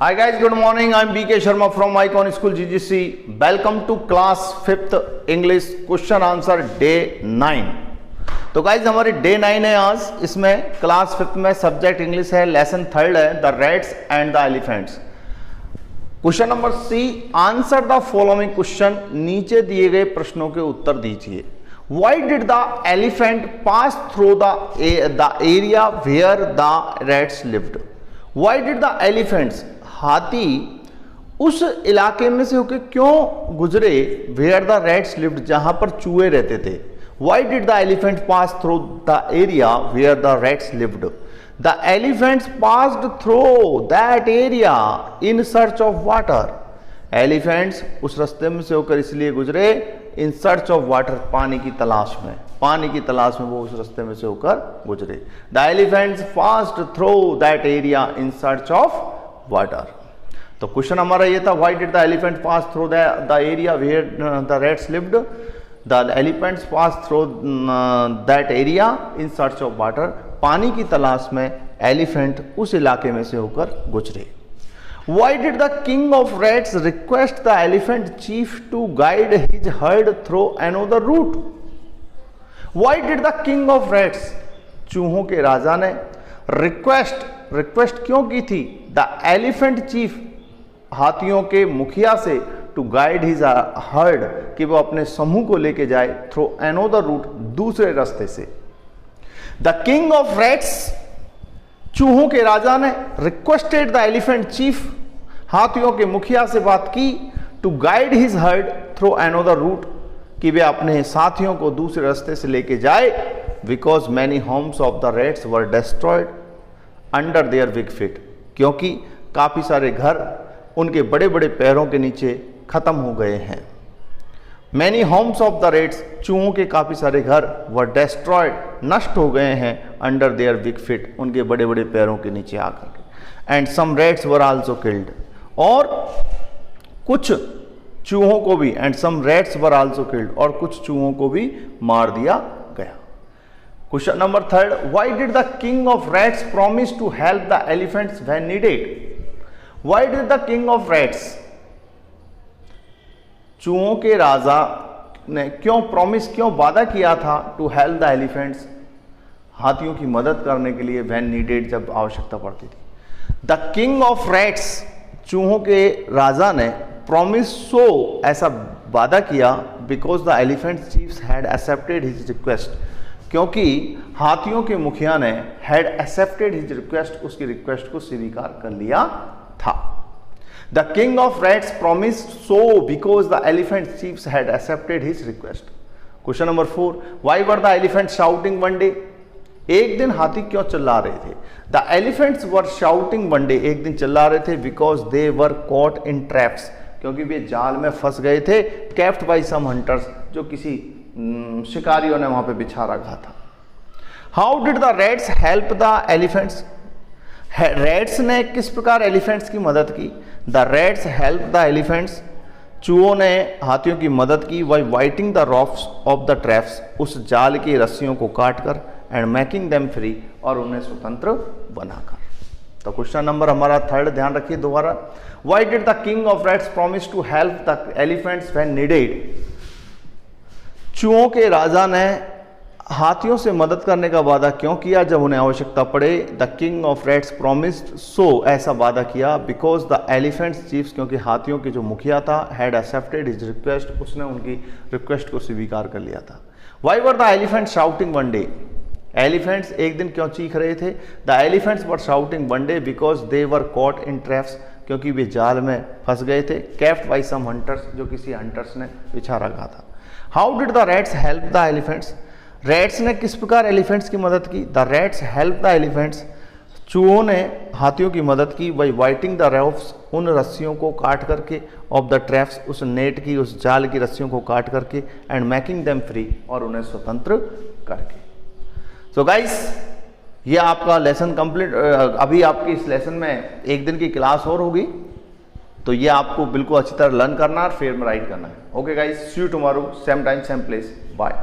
Hi guys, good morning. I'm BK Sharma from Icon School GGC. Welcome to class 5th English question answer day 9. तो guys हमारी day 9 है आज. इसमें class 5th में subject English है, lesson 3rd है the rats and the elephants. Question number C, answer the following question. नीचे दिए गए प्रश्नों के उत्तर दीजिए. Why did the elephant pass through the area where the rats lived? Why did the elephants, हाथी उस इलाके में से होकर क्यों गुजरे where the rats lived, जहां पर चूहे रहते थे. Why did the elephant pass through the area where the rats lived? The elephants passed through that area in search of water. Elephants उस रास्ते में से होकर इसलिए गुजरे इन सर्च ऑफ वाटर, पानी की तलाश में. पानी की तलाश में वो उस रास्ते में से होकर गुजरे. The elephants passed through that area in search of water. तो क्वेश्चन हमारा ये था, why did the elephant pass through the area where the rats lived? The elephants pass through that area in search of water. पानी की तलाश में elephant उस इलाके में से होकर गुजरे. Why did the king of rats request the elephant chief to guide his herd through another route? Why did the king of rats, चूहों के राजा ने रिक्वेस्ट क्यों की थी? The elephant chief, हाथियों के मुखिया से, to guide his herd, कि वो अपने समूह को लेके जाए through another route, दूसरे रास्ते से. The king of rats, चूहों के राजा ने रिक्वेस्टेड द एलिफेंट चीफ, हाथियों के मुखिया से बात की, to guide his herd through another route, कि वे अपने साथियों को दूसरे रास्ते से लेके जाए. Because many Holmes of the rates were destroyed under their big feet, क्योंकि काफी सारे घर उनके बड़े बड़े पैरों के नीचे खत्म हो गए हैं. Many Holmes of the rates, चूहों के काफी सारे घर, वर डिस्ट्रॉयड, नष्ट हो गए हैं, अंडर देयर बिग फीट, उनके बड़े बड़े पैरों के नीचे आकर के. And some rats were also killed, और कुछ चूहों को भी, and some rats were also killed, और कुछ चूहों को भी मार दिया गया. Question number 3rd, why did the king of rats promise to help the elephants when needed? Why did the king of rats, चूहों के राजा ने क्यों वादा किया था, टू हेल्प द एलिफेंट्स, हाथियों की मदद करने के लिए, व्हेन नीडेड, जब आवश्यकता पड़ती थी. द किंग ऑफ रैट्स, चूहों के राजा ने, प्रॉमिस सो, ऐसा वादा किया, because the elephant chiefs had accepted his request, क्योंकि हाथियों के मुखिया ने हैड एक्सेप्टेड हिज रिक्वेस्ट, उसकी रिक्वेस्ट को स्वीकार कर लिया था. The king of rats promised so because the elephant chiefs had accepted his request. Question number 4, why were the elephants shouting one day? एक दिन हाथी क्यों चिल्ला रहे थे? The elephants were shouting one day, एक दिन चिल्ला रहे थे, because they were caught in traps, क्योंकि वे जाल में फंस गए थे, kept by some hunters, जो किसी शिकारियों ने वहां पे बिछा रखा था. How did the rats help the elephants? Rats ने किस प्रकार एलिफेंट्स की मदद की? The rats help the elephants, चूहों ने हाथियों की मदद की, by biting the ropes of the traps, उस जाल की रस्सियों को काटकर, एंड मेकिंग देम फ्री, और उन्हें स्वतंत्र बनाकर. तो क्वेश्चन नंबर हमारा 3rd, ध्यान रखिए दोबारा. Why did the king of rats promise to help the elephants when needed? चूहों के राजा ने हाथियों से मदद करने का वादा क्यों किया जब उन्हें आवश्यकता पड़े? The king of rats promised so, ऐसा वादा किया, बिकॉज द एलिफेंट्स चीफ्स, क्योंकि हाथियों के जो मुखिया था, हैड एक्सेप्टेड हिज रिक्वेस्ट, उसने उनकी रिक्वेस्ट को स्वीकार कर लिया था. Why were the elephants shouting one day? Elephants एक दिन क्यों चीख रहे थे? The elephants were shouting one day because they were caught in traps, क्योंकि वे जाल में फंस गए थे, केप्ट बाई सम हंटर्स, जो किसी हंटर्स ने बिछा रखा था. How did the rats help the elephants? Rates ने किस प्रकार एलिफेंट्स की मदद की? The rats help the elephants, चूहों ने हाथियों की मदद की, बाई वाइटिंग द रॉफ्स, उन रस्सियों को काट करके, ऑफ द ट्रैप्स, उस नेट की, उस जाल की रस्सियों को काट करके, एंड मेकिंग देम फ्री, और उन्हें स्वतंत्र करके. सो गाइस, ये आपका लेसन कंप्लीट. अभी आपकी इस लेसन में एक दिन की क्लास और होगी, तो ये आपको बिल्कुल अच्छी तरह लर्न करना है, फिर में राइट करना है. Okay guys, see you tomorrow, same time same place, bye.